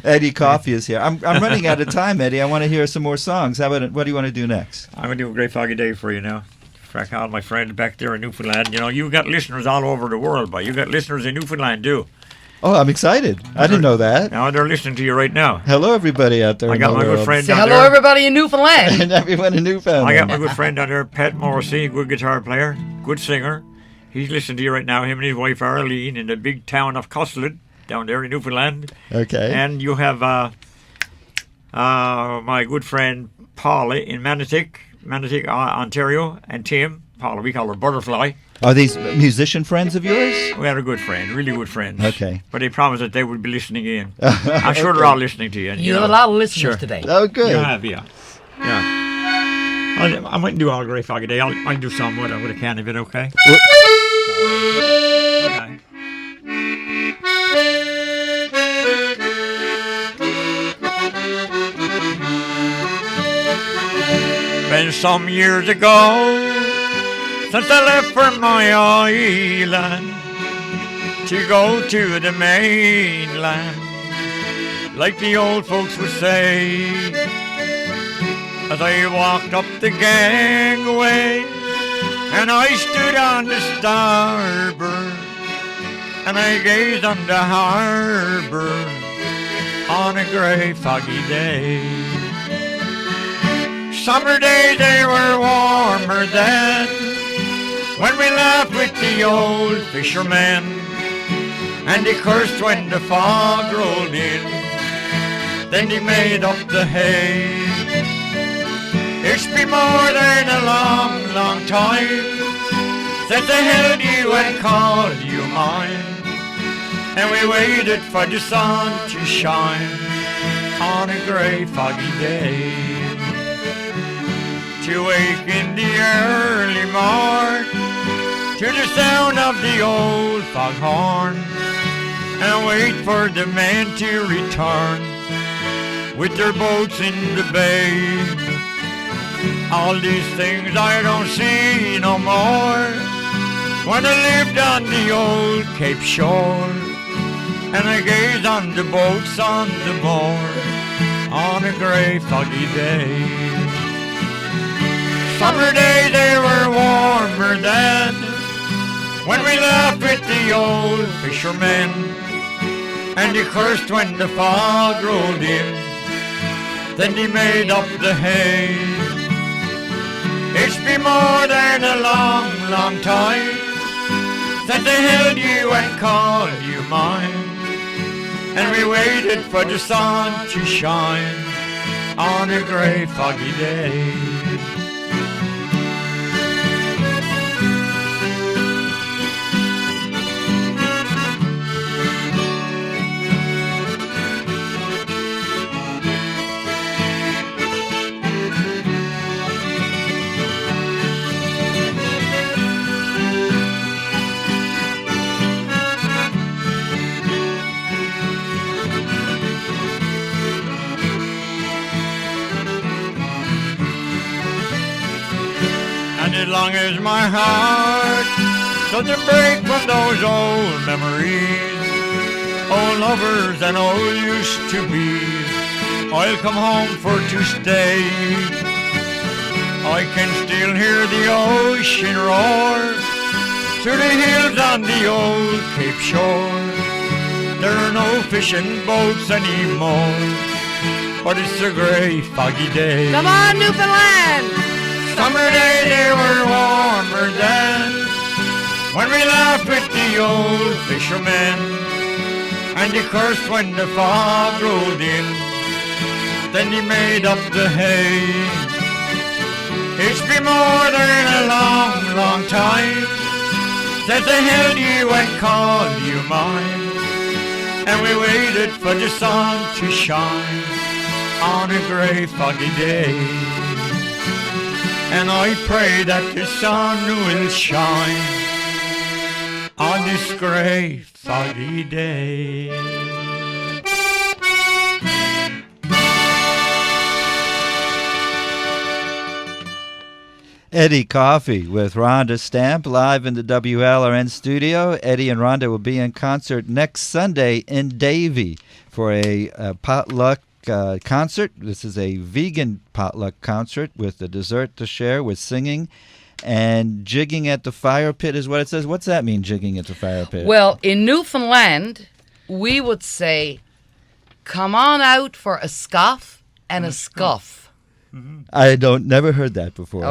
Eddi Coffey is here. I'm running out of time, Eddi. I want to hear some more songs. What do you want to do next? I'm going to do a great foggy day for you now. For all my friends back there in Newfoundland. You know, you got listeners all over the world, but you got listeners in Newfoundland too. Oh, I'm excited. I didn't know that. Now they're listening to you right now. Hello, everybody out there. I got my good friend Say down hello, there. everybody in Newfoundland. And everyone in Newfoundland. I got my good friend down there, Pat Morrissey, good guitar player, good singer. He's listening to you right now, him and his wife Arlene, in the big town of Coslin, down there in Newfoundland. Okay. And you have my good friend Paula in Manotick, Ontario, and Tim. Paula, we call her Butterfly. Are these musician friends of yours? We had a good friend, really good friends. Okay. But they promised that they would be listening in. I'm sure they're all listening to you. You have a lot of listeners today. Oh, good. You have, yeah. I mightn't do all Great Foggy Day. I'll do some with a can of it, okay? Okay. Been some years ago since I left for my island to go to the mainland, like the old folks would say. As I walked up the gangway and I stood on the starboard and I gazed on the harbor on a grey foggy day. Summer days, they were warmer then, when we laughed with the old fishermen, and they cursed when the fog rolled in, then they made up the hay. It's been more than a long, long time since I held you and called you mine, and we waited for the sun to shine on a grey foggy day. To wake in the early morn to the sound of the old foghorn, and wait for the men to return with their boats in the bay. All these things I don't see no more when I lived on the old Cape shore, and I gazed on the boats on the moor on a grey foggy day. Summer days, they were warmer then, when we laughed with the old fishermen, and they cursed when the fog rolled in, then they made up the hay. It's been more than a long, long time since I held you and called you mine, and we waited for the sun to shine on a grey foggy day. As long as my heart doesn't break from those old memories, old lovers and old used to be, I'll come home for to stay. I can still hear the ocean roar through the hills on the old Cape shore. There are no fishing boats anymore, but it's a grey foggy day. Come on, Newfoundland! Summer days, they were warmer then, when we laughed with the old fishermen, and they cursed when the fog rolled in, then they made up the hay. It's been more than a long, long time since I held you and called you mine, and we waited for the sun to shine on a grey foggy day. And I pray that the sun will shine on this grey foggy day. Eddi Coffey with Rhonda Stamp live in the WLRN studio. Eddi and Rhonda will be in concert next Sunday in Davie for a potluck concert. This is a vegan potluck concert with a dessert to share, with singing. And jigging at the fire pit is what it says. What's that mean, jigging at the fire pit? Well, in Newfoundland, we would say, come on out for a scoff and a scuff. I never heard that before.